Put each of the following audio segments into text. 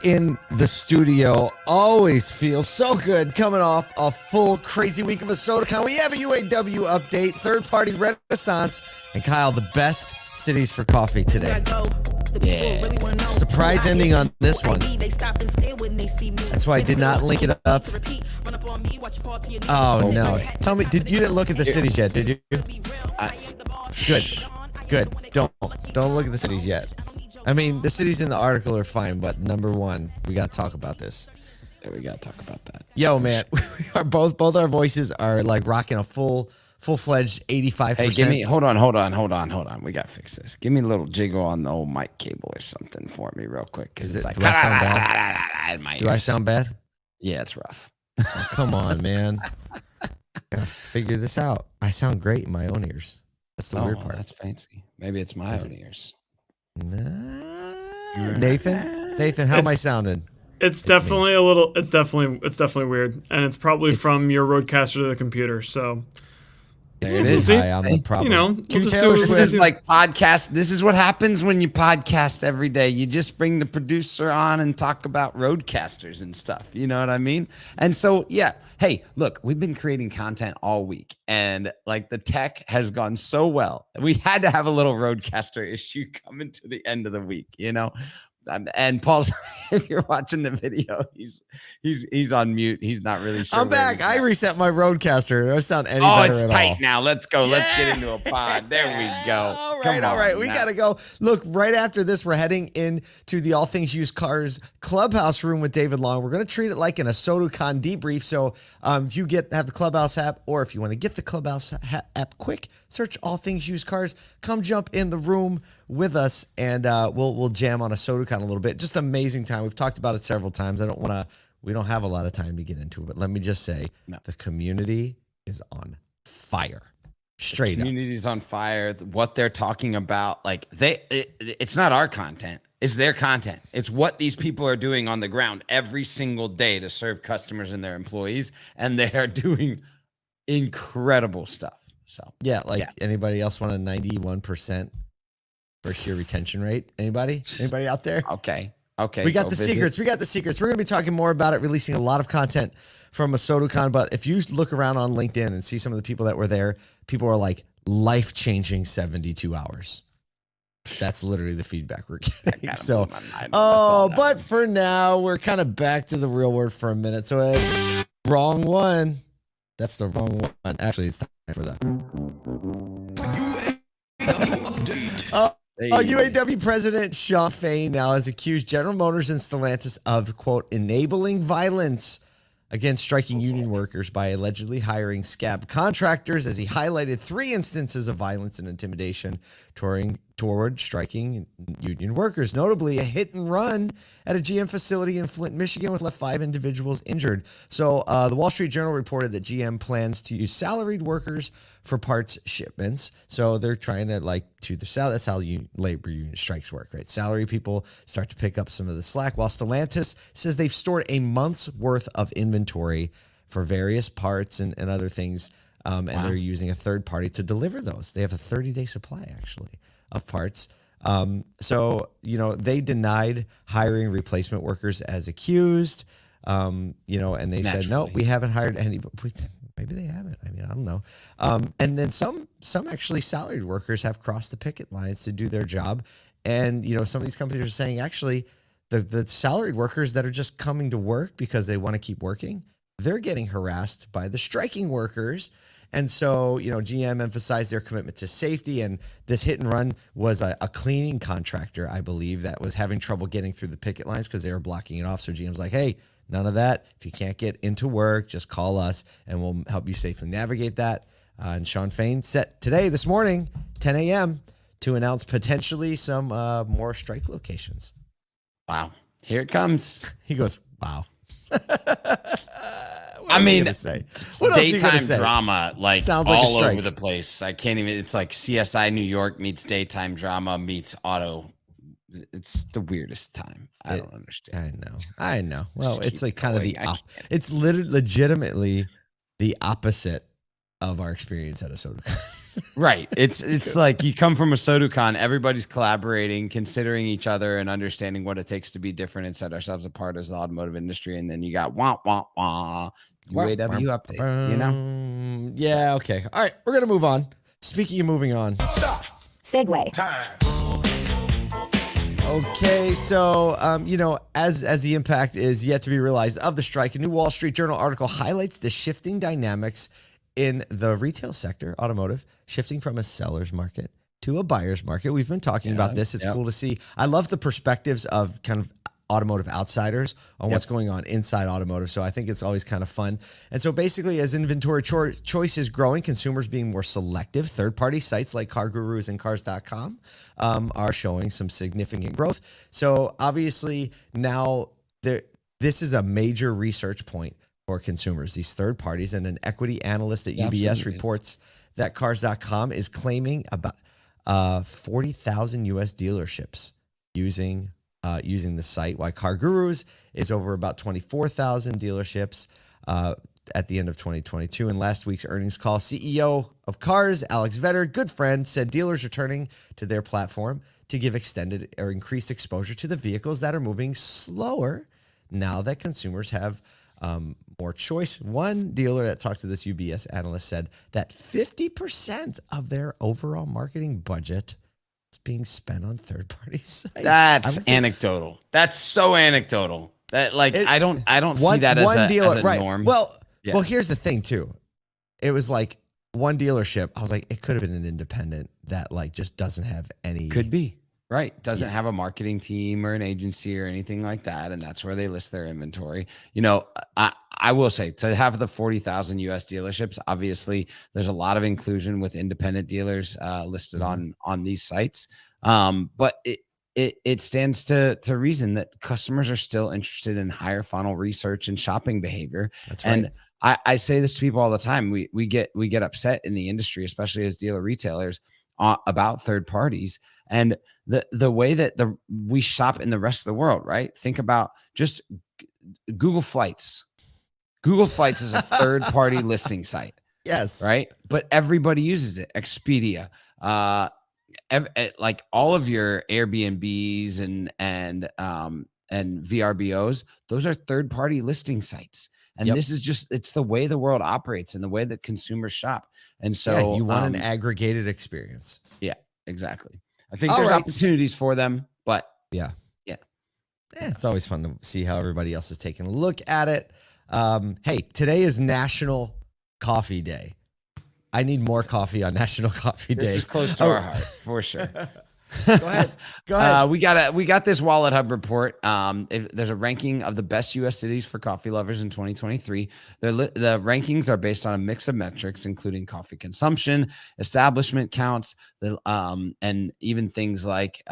in the studio. Always feels so good coming off a full crazy week of a SodaCon. We have a UAW update, third-party renaissance, and Kyle, the best cities for coffee today. Yeah. Surprise ending on this one. That's why I did not link it up. Oh, no. Tell me, you didn't look at the cities yet, did you? Good. Don't look at the cities yet. I mean, the cities in the article are fine, but number one, we got to talk about this. Yeah, we got to talk about that. Yo, man, we are both our voices are like rocking a full-fledged 85%. Hey, give me, hold on. We got to fix this. Give me a little jiggle on the old mic cable or something for me real quick. Cause it's like, do I sound bad? Do I sound bad? Yeah, it's rough. Oh, come on, man. Gotta figure this out. I sound great in my own ears. That's the weird part. That's fancy. Maybe it's my own ears. Nah. Nathan, how am I sounding? It's definitely it's definitely weird, and it's probably from your roadcaster to the computer. So there it is. I'm the problem. You know, we'll just do this is like podcast. This is what happens when you podcast every day. You just bring the producer on and talk about roadcasters and stuff. You know what I mean? And so, yeah. Hey, look, we've been creating content all week, and like the tech has gone so well. We had to have a little roadcaster issue coming to the end of the week, you know. And Paul's, if you're watching the video, he's on mute. He's not really sure. I'm back. I reset my roadcaster. It doesn't sound any better. It's at tight all. now. Let's go. Yeah. Let's get into a pod. There we go. All right. We got to go. Look, right after this, we're heading into the All Things Used Cars Clubhouse room with David Long. We're going to treat it like an SodaCon debrief. So if you have the Clubhouse app, or if you want to get the Clubhouse app quick, search All Things Used Cars. Come jump in the room with us, and we'll jam on a SodaCon a little bit. Just amazing time. We've talked about it several times. We don't have a lot of time to get into it, but let me just say, The community is on fire. Straight up. The community's on fire. What they're talking about, like it's not our content. It's their content. It's what these people are doing on the ground every single day to serve customers and their employees, and they are doing incredible stuff. So anybody else want a 91% first year retention rate? Anybody out there? Okay. We got the secrets. We're going to be talking more about it, releasing a lot of content from a SodaCon. But if you look around on LinkedIn and see some of the people that were there, people are like life-changing 72 hours. That's literally the feedback we're getting. So, but for now, we're kind of back to the real world for a minute. So it's wrong one. That's the wrong one. Actually, it's time for that. UAW President Shawn Fain now has accused General Motors and Stellantis of, quote, enabling violence against striking union workers by allegedly hiring scab contractors, as he highlighted 3 instances of violence and intimidation toward striking union workers, notably a hit and run at a GM facility in Flint, Michigan, which left 5 individuals injured. So the Wall Street Journal reported that GM plans to use salaried workers for parts shipments. So they're trying to that's how labor union strikes work, right? Salary people start to pick up some of the slack, while Stellantis says they've stored a month's worth of inventory for various parts and other things. And they're using a third party to deliver those. They have a 30-day supply, actually, of parts. So, they denied hiring replacement workers as accused, and they said, no, we haven't hired any. Maybe they haven't. I mean, I don't know. And then some actually salaried workers have crossed the picket lines to do their job. And, some of these companies are saying, actually, the salaried workers that are just coming to work because they want to keep working, they're getting harassed by the striking workers. And so, GM emphasized their commitment to safety, and this hit and run was a cleaning contractor, I believe, that was having trouble getting through the picket lines because they were blocking it off. So GM's like, hey, none of that. If you can't get into work, just call us and we'll help you safely navigate that. And Shawn Fain set this morning, 10 a.m., to announce potentially some more strike locations. Wow. Here it comes. He goes, wow. I mean, daytime drama, sounds like all over the place. I can't even, it's like CSI New York meets daytime drama meets auto. It's the weirdest time. I don't understand. I know. Well, it's like kind of it's legitimately the opposite of our experience at a SodaCon. Right. It's like you come from a Soducon, everybody's collaborating, considering each other and understanding what it takes to be different and set ourselves apart as the automotive industry. And then you got UAW update, you know? Yeah, okay. All right, we're going to move on. Speaking of moving on. Stop. Segue. Time. Okay, so, as the impact is yet to be realized of the strike, a new Wall Street Journal article highlights the shifting dynamics in the retail sector, automotive, shifting from a seller's market to a buyer's market. We've been talking about this. It's cool to see. I love the perspectives of kind of automotive outsiders on what's going on inside automotive. So I think it's always kind of fun. And so basically, as inventory choice is growing, consumers being more selective, third-party sites like Car Gurus and Cars.com are showing some significant growth. So obviously now this is a major research point for consumers, these third parties. And an equity analyst at UBS reports that Cars.com is claiming about 40,000 U.S. dealerships using the site, while Car Gurus is over about 24,000 dealerships at the end of 2022. In last week's earnings call, CEO of Cars, Alex Vetter, good friend, said dealers are turning to their platform to give extended or increased exposure to the vehicles that are moving slower now that consumers have more choice. One dealer that talked to this UBS analyst said that 50% of their overall marketing budget is being spent on third-party sites. That's anecdotal. That's so anecdotal. That I don't see that as a norm. Well, here's the thing too. It was like one dealership. I was like, it could have been an independent that just doesn't have any. Could be. Right. Doesn't have a marketing team or an agency or anything like that. And that's where they list their inventory. I will say, to have the 40,000 US dealerships, obviously there's a lot of inclusion with independent dealers listed on these sites. But it stands to reason that customers are still interested in higher funnel research and shopping behavior. That's right. And I say this to people all the time. We get upset in the industry, especially as dealer retailers, about third parties and the way that we shop in the rest of the world, right? Think about just Google Flights. Google Flights is a third-party listing site. Yes. Right? But everybody uses it. Expedia, like all of your Airbnbs and VRBOs, those are third-party listing sites. And this is it's the way the world operates and the way that consumers shop. And so you want an aggregated experience. Yeah, exactly. I think there's opportunities for them, but yeah, it's always fun to see how everybody else is taking a look at it. Hey, today is National Coffee Day. I need more coffee on National Coffee Day. This is close to our heart, for sure. Go ahead. We got this Wallet Hub report. There's a ranking of the best U.S. cities for coffee lovers in 2023. The rankings are based on a mix of metrics, including coffee consumption, establishment counts, and even things like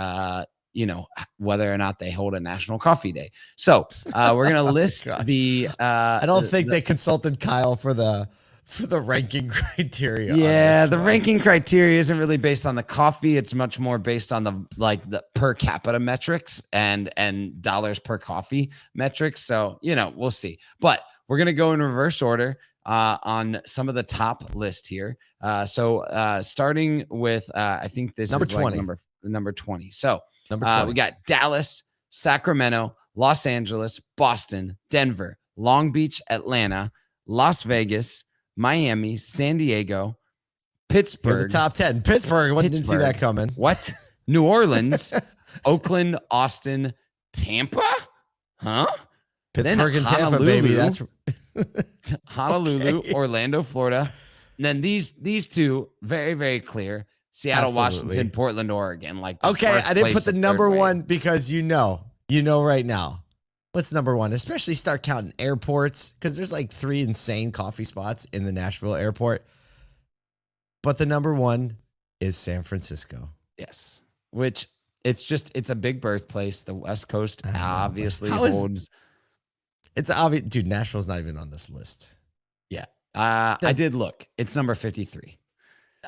whether or not they hold a National Coffee Day. So we're gonna list the. I don't think they consulted Kyle for the ranking criteria. Yeah, the ranking criteria isn't really based on the coffee. It's much more based on the per capita metrics and dollars per coffee metrics. So, we'll see. But we're going to go in reverse order on some of the top list here. So starting with, I think this number is 20. Number 20. So number 20. We got Dallas, Sacramento, Los Angeles, Boston, Denver, Long Beach, Atlanta, Las Vegas, Miami, San Diego, Pittsburgh. You're the top 10. Pittsburgh. Didn't see that coming. What? New Orleans, Oakland, Austin, Tampa? Huh? Pittsburgh and Tampa, baby. That's Honolulu, Okay. Orlando, Florida. And then these two, very, very clear. Seattle, Absolutely. Washington, Portland, Oregon. Okay, I didn't put the number one because you know right now. What's number one? Especially start counting airports, because there's 3 insane coffee spots in the Nashville airport. But the number one is San Francisco. Yes. Which it's a big birthplace. The West Coast obviously holds. It's obvious. Dude, Nashville's not even on this list. Yeah. I did look. It's number 53.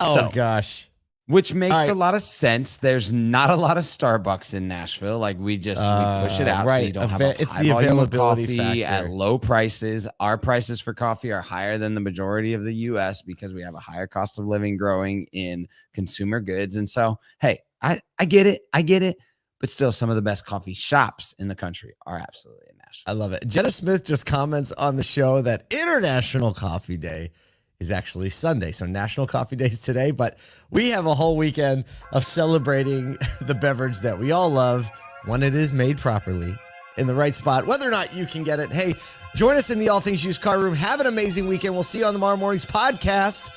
Oh, gosh. Which makes All right. a lot of sense. There's not a lot of Starbucks in Nashville. Like we push it out, so right. you don't have a It's high the volume of availability coffee factor. at low prices. Our prices for coffee are higher than the majority of the U.S. because we have a higher cost of living growing in consumer goods. And so, hey, I get it. But still, some of the best coffee shops in the country are absolutely in Nashville. I love it. Jenna Smith just comments on the show that International Coffee Day is actually Sunday. So National Coffee Day is today, but we have a whole weekend of celebrating the beverage that we all love when it is made properly in the right spot, whether or not you can get it. Hey, join us in the All Things Used Car Room. Have an amazing weekend. We'll see you on tomorrow morning's podcast.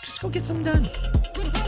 Just go get something done.